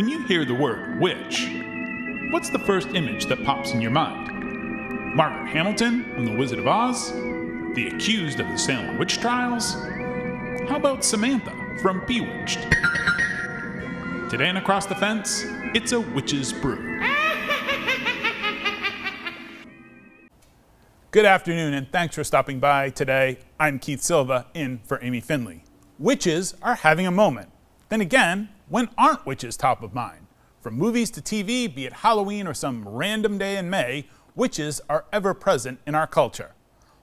When you hear the word witch, what's the first image that pops in your mind? Margaret Hamilton from The Wizard of Oz? The accused of the Salem witch trials? How about Samantha from Bewitched? Today on Across the Fence, it's a witch's brew. Good afternoon, and thanks for stopping by today. I'm Keith Silva, in for Amy Finley. Witches are having a moment. Then again, when aren't witches top of mind? From movies to TV, be it Halloween or some random day in May, witches are ever present in our culture.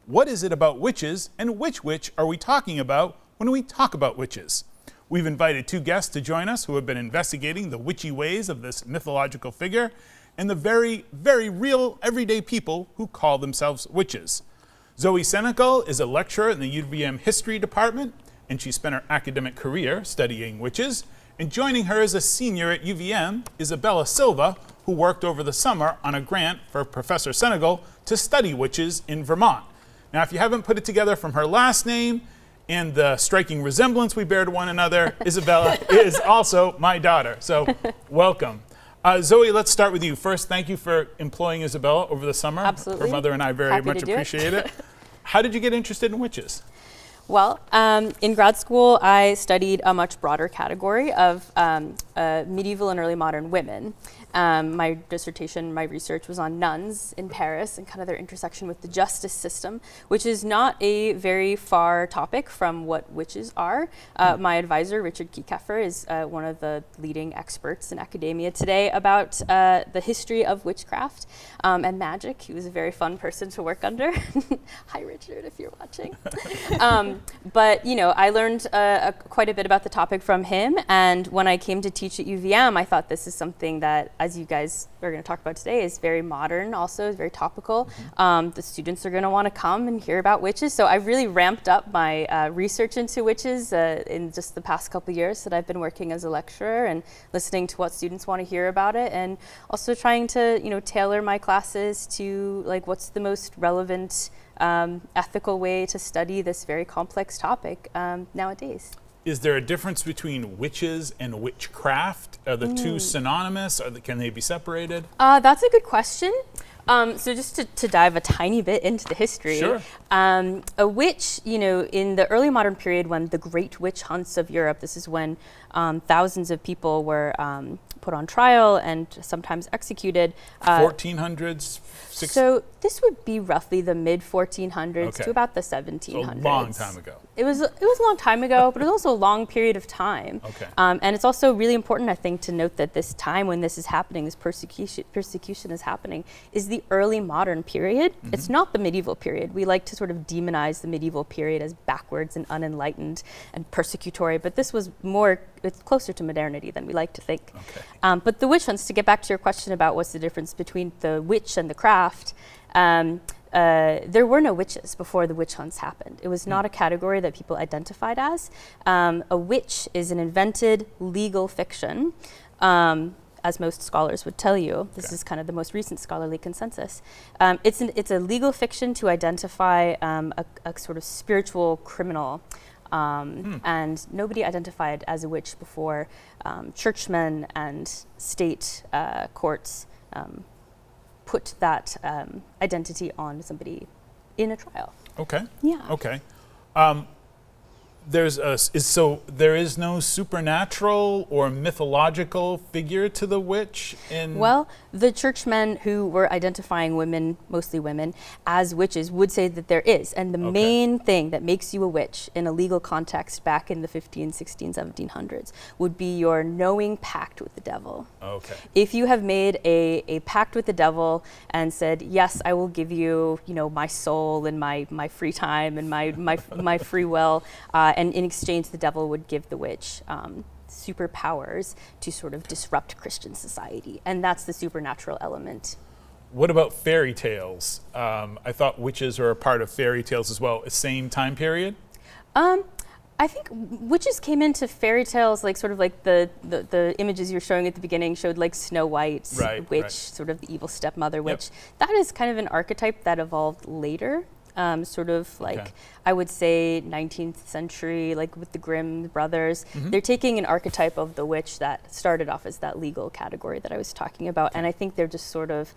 What is it about witches, and which witch are we talking about when we talk about witches? We've invited two guests to join us who have been investigating the witchy ways of this mythological figure and the very, very real everyday people who call themselves witches. Zoe Senecal is a lecturer in the UVM History Department, and she spent her academic career studying witches. And joining her as a senior at UVM, Isabella Silva, who worked over the summer on a grant for Professor Senegal to study witches in Vermont. Now, if you haven't put it together from her last name and the striking resemblance we bear to one another, Isabella is also my daughter. So welcome. Zoe, let's start with you. First, thank you for employing Isabella over the summer. Absolutely. Her mother and I very much appreciate it. How did you get interested in witches? Well, in grad school, I studied a much broader category of medieval and early modern women. My dissertation, my research was on nuns in Paris and kind of their intersection with the justice system, which is not a very far topic from what witches are. My advisor, Richard Kiekeffer, is one of the leading experts in academia today about the history of witchcraft and magic. He was a very fun person to work under. Hi, Richard, if you're watching. But, you know, I learned quite a bit about the topic from him. And when I came to teach at UVM, I thought this is something that, as you guys are going to talk about today, is very modern also, is very topical. The students are going to want to come and hear about witches. So I really ramped up my research into witches in just the past couple of years that I've been working as a lecturer and listening to what students want to hear about it, and also trying to, you know, tailor my classes to like what's the most relevant ethical way to study this very complex topic nowadays. Is there a difference between witches and witchcraft? Are the two synonymous? Can they be separated? That's a good question. So just to dive a tiny bit into the history, sure. A witch, you know, in the early modern period when the great witch hunts of Europe, this is when thousands of people were put on trial and sometimes executed. 1400s? So this would be roughly the mid-1400s to about the 1700s. So a long time ago. It was a long time ago, but it was also a long period of time. Okay. And it's also really important, I think, to note that this time when this is happening, this persecution is happening, is the early modern period. Mm-hmm. It's not the medieval period. We like to sort of demonize the medieval period as backwards and unenlightened and persecutory, but this was more, it's closer to modernity than we like to think. Okay. But the witch hunts, to get back to your question about what's the difference between the witch and the craft, there were no witches before the witch hunts happened. It was not a category that people identified as. A witch is an invented legal fiction, as most scholars would tell you. This is kind of the most recent scholarly consensus. It's a legal fiction to identify a sort of spiritual criminal. And nobody identified as a witch before churchmen and state courts put that identity on somebody in a trial. Okay. Yeah. Okay. There is no supernatural or mythological figure to the witch in... Well, the churchmen who were identifying women, mostly women, as witches would say that there is. And the main thing that makes you a witch in a legal context back in the 15, 16, 1700s would be your knowing pact with the devil. Okay. If you have made a pact with the devil and said, yes, I will give you, you know, my soul and my free time and my free will, and in exchange, the devil would give the witch superpowers to sort of disrupt Christian society. And that's the supernatural element. What about fairy tales? I thought witches are a part of fairy tales as well. Same time period? I think witches came into fairy tales like sort of like the images you were showing at the beginning showed like Snow White, witch, sort of the evil stepmother witch. That is kind of an archetype that evolved later. sort of like, Okay. I would say 19th century, like with the Grimm brothers. They're taking an archetype of the witch that started off as that legal category that I was talking about. And I think they're just sort of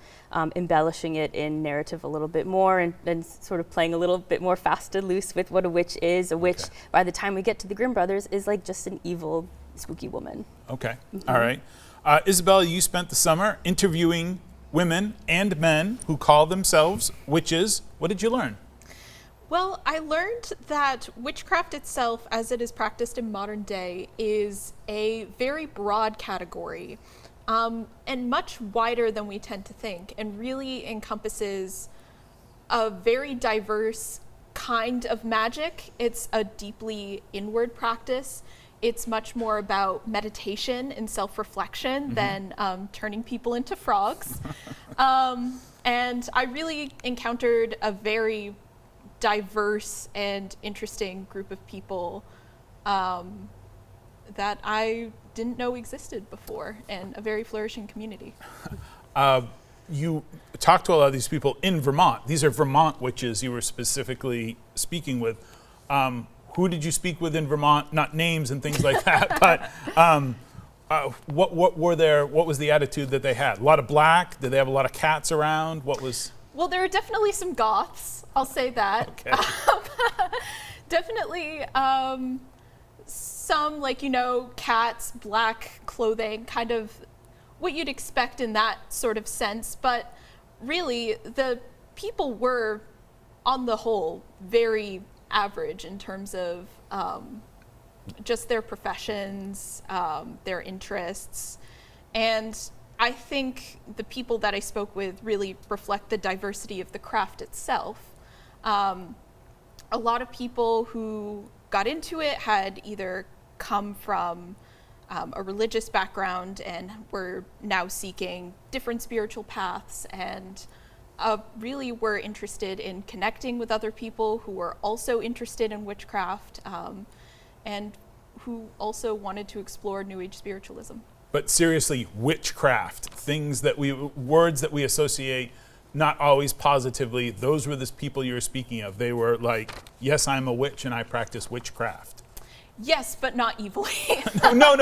embellishing it in narrative a little bit more and sort of playing a little bit more fast and loose with what a witch is. A witch, by the time we get to the Grimm brothers, is like just an evil, spooky woman. Okay. All right. Isabella, you spent the summer interviewing women and men who call themselves witches. What did you learn? Well, I learned that witchcraft itself, as it is practiced in modern day, is a very broad category and much wider than we tend to think, and really encompasses a very diverse kind of magic. It's a deeply inward practice. It's much more about meditation and self-reflection than turning people into frogs. And I really encountered a very diverse and interesting group of people that I didn't know existed before, and a very flourishing community. You talked to a lot of these people in Vermont. These are Vermont witches you were specifically speaking with. Who did you speak with in Vermont? Not names and things like that, but what was the attitude that they had? A lot of black? Did they have a lot of cats around? What was? Well, there were definitely some goths, I'll say that. Okay. Definitely some, like, cats, black clothing, kind of what you'd expect in that sort of sense. But really, the people were, on the whole, very average in terms of just their professions, their interests. And I think the people that I spoke with really reflect the diversity of the craft itself. A lot of people who got into it had either come from a religious background and were now seeking different spiritual paths, and really were interested in connecting with other people who were also interested in witchcraft, and who also wanted to explore New Age spiritualism. But seriously, witchcraft, words that we associate not always positively, those were the people you were speaking of. They were like, yes, I'm a witch and I practice witchcraft. Yes, but not evilly. No.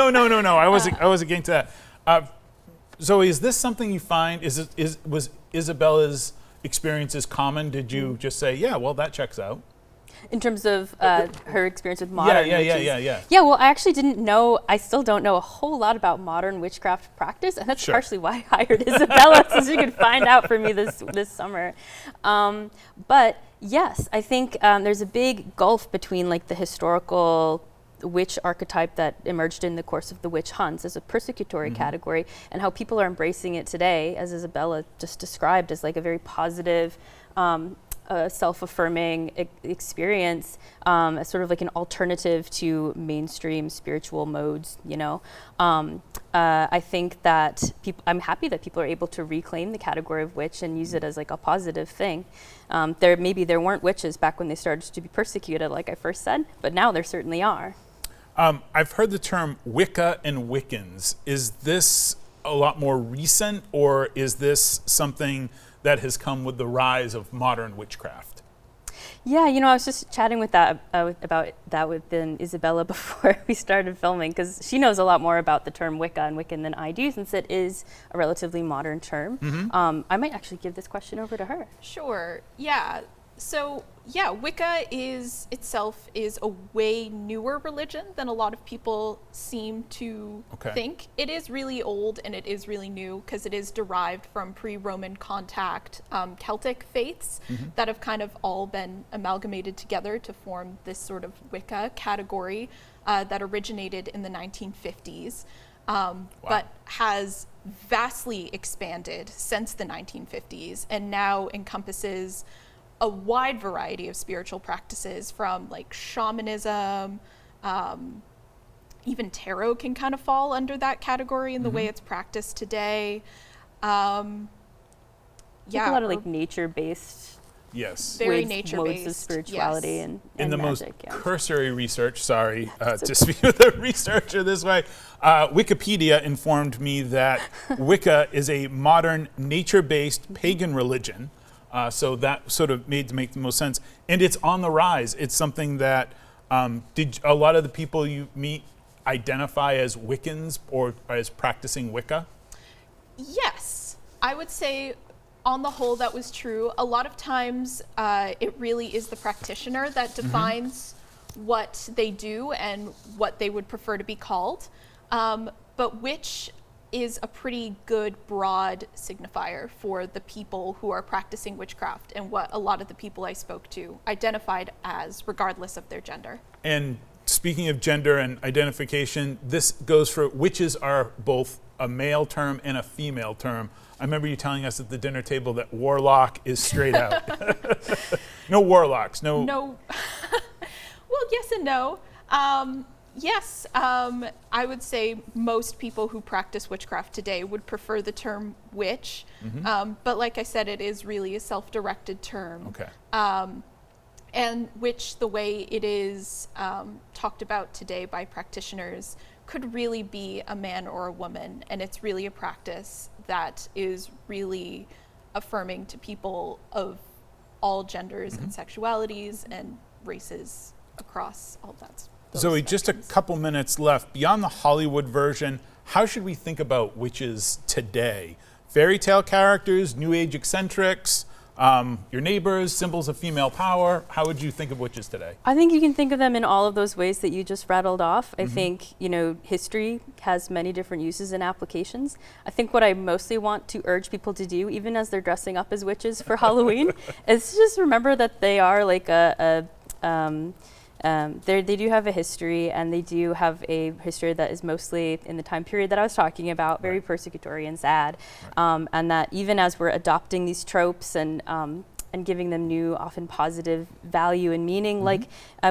I wasn't getting to that. Zoe, is this something you find, was Isabella's experiences common? Did you just say, yeah, well, that checks out? In terms of her experience with modern witches. Yeah. Yeah, well, I actually didn't know, I still don't know a whole lot about modern witchcraft practice, and that's Sure. partially why I hired Isabella, so she could find out for me this summer. But yes, I think there's a big gulf between like the historical witch archetype that emerged in the course of the witch hunts as a persecutory category, and how people are embracing it today, as Isabella just described, as like a very positive, self-affirming experience, as sort of like an alternative to mainstream spiritual modes, I think that I'm happy that people are able to reclaim the category of witch and use it as like a positive thing. Maybe there weren't witches back when they started to be persecuted, like I first said, but now there certainly are. I've heard the term Wicca and Wiccans. Is this a lot more recent, or is this something that has come with the rise of modern witchcraft? Yeah, I was just chatting with about that with Isabella before we started filming, because she knows a lot more about the term Wicca and Wiccan than I do, since it is a relatively modern term. I might actually give this question over to her. Sure, yeah. So, yeah, Wicca itself is a way newer religion than a lot of people seem to think. It is really old and it is really new because it is derived from pre-Roman contact Celtic faiths that have kind of all been amalgamated together to form this sort of Wicca category that originated in the 1950s, but has vastly expanded since the 1950s and now encompasses a wide variety of spiritual practices, from like shamanism, even tarot can kind of fall under that category in the way it's practiced today. A lot of like nature-based, very modes nature-based of spirituality and in the magic, most cursory research, to speak with a researcher this way, Wikipedia informed me that Wicca is a modern nature-based pagan religion So that sort of made to make the most sense. And it's on the rise. It's something that, did a lot of the people you meet identify as Wiccans or as practicing Wicca? Yes, I would say on the whole that was true. A lot of times it really is the practitioner that defines what they do and what they would prefer to be called. But witch is a pretty good broad signifier for the people who are practicing witchcraft and what a lot of the people I spoke to identified as, regardless of their gender. And speaking of gender and identification, this goes for witches are both a male term and a female term. I remember you telling us at the dinner table that warlock is straight out. No warlocks, no. No. Well, yes and no. Yes, I would say most people who practice witchcraft today would prefer the term witch. But like I said, it is really a self-directed term. Okay. And witch, the way it is talked about today by practitioners, could really be a man or a woman. And it's really a practice that is really affirming to people of all genders and sexualities and races across all that. Zoe, just a couple minutes left. Beyond the Hollywood version, how should we think about witches today? Fairy tale characters, new age eccentrics, your neighbors, symbols of female power. How would you think of witches today? I think you can think of them in all of those ways that you just rattled off. I think, history has many different uses and applications. I think what I mostly want to urge people to do, even as they're dressing up as witches for Halloween, is to just remember that they are like they do have a history, and they do have a history that is mostly in the time period that I was talking about, very persecutory and sad. And that even as we're adopting these tropes and giving them new, often positive value and meaning,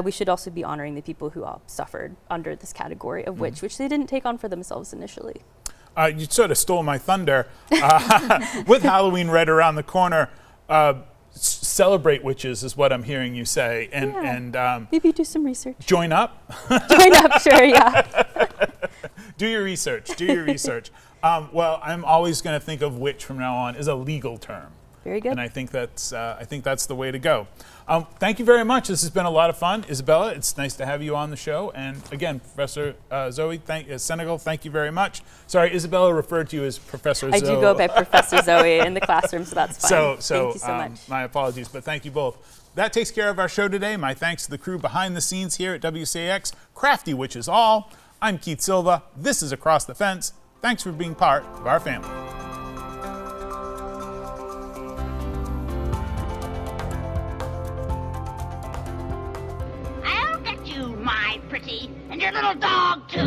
we should also be honoring the people who all suffered under this category of witch, which they didn't take on for themselves initially. You sort of stole my thunder. With Halloween right around the corner, celebrate witches is what I'm hearing you say, and maybe do some research. Join up. Join up, sure, yeah. Do your research. Do your research. Well, I'm always going to think of witch from now on as a legal term. Very good. And I think that's the way to go. Thank you very much. This has been a lot of fun, Isabella. It's nice to have you on the show. And again, Professor Zoe Senegal, thank you very much. Sorry, Isabella referred to you as Professor Zoe. I do go by Professor Zoe in the classroom, so that's fine. Thank you so much. My apologies, but thank you both. That takes care of our show today. My thanks to the crew behind the scenes here at WCAX, crafty witches all. I'm Keith Silva. This is Across the Fence. Thanks for being part of our family. I'll get you, my pretty, and your little dog, too.